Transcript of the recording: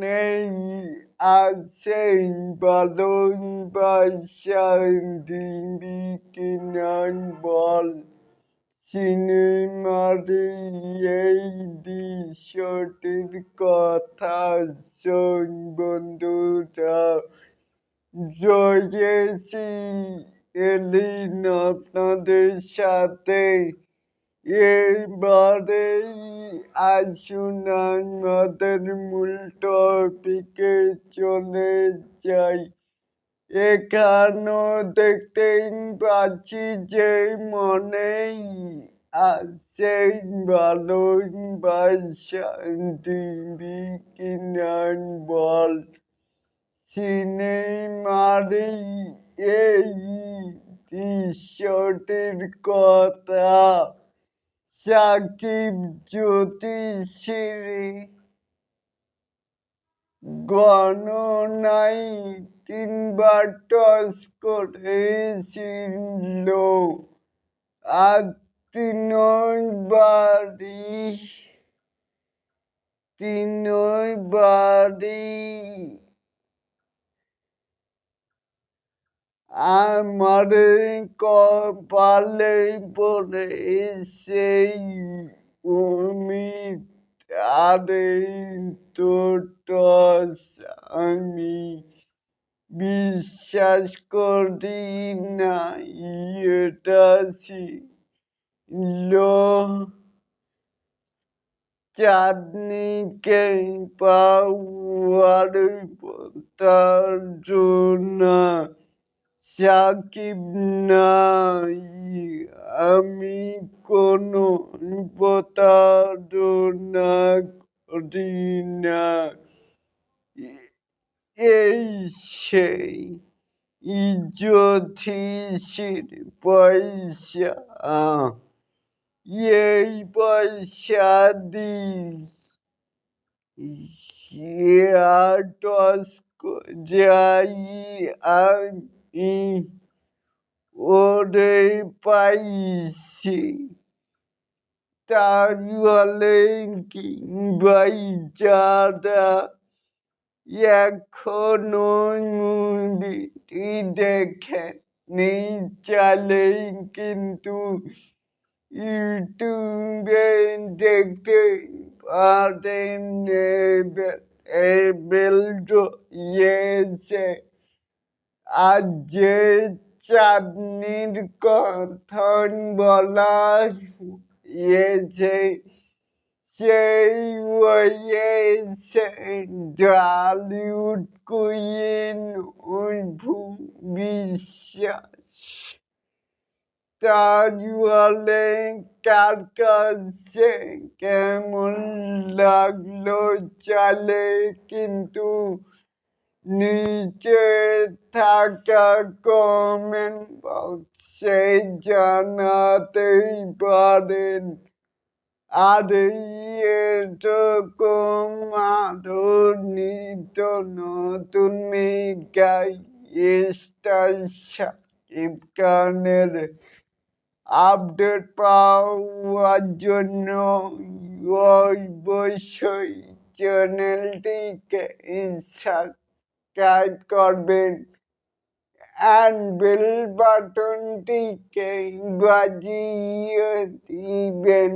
নেই আছে ভালোবাসার দিবি কিনা বল সিনেমার এই দৃশ্যটির কথা শোন বন্ধুরা জয়েছি এলিন আপনাদের সাথে এবারেই আসুন আমাদের মূল টপিকে চলে যাই। এখানেও দেখতেই পাচ্ছি যে মনেই আছে ভালোবাসা দিবি কিনা বল সিনেমার এই দৃশ্যটির কথা সাকিব জ্যোতিষীর গণনায় 3বার টস করেছিল আর 3বারই আমার কপালে পড়ে সেই অমিত আরে টস আমি বিশ্বাস করি না এটা ছিল চাঁদনিকে পাওয়ার প্রতারণা সাকিব নাই আমি কোনো প্রতারণা করি না এই সেই জ্যোতিষীর পয়সা এই পয়সা দিয়ে টস যাই আমি ওরে পাইছি তাহলে কি ভাই যারা এখনো মুভিটি দেখেনি চাইলে কিন্তু ইউটিউবে দেখতে পারেন এবেল রয়েছে আর যে চাঁদনির কথা বলা হয়েছে সেই হয়েছে ঢালিউড কুইন অপু বিশ্বাস তাহলে কার কাছে কেমন লাগলো চাইলে কিন্তু নিচে থাকা কমেন্ট বক্সে জানাতেই পারেন আর এরকম আরো নিত্য নতুন মেগাই স্টার সাকিব খানের আপডেট পাওয়ার জন্য অবশ্যই চ্যানেলটিকে সাবস্ক্রাইব করবেন and বেল বাটনটিকে বাজিয়ে দিবেন।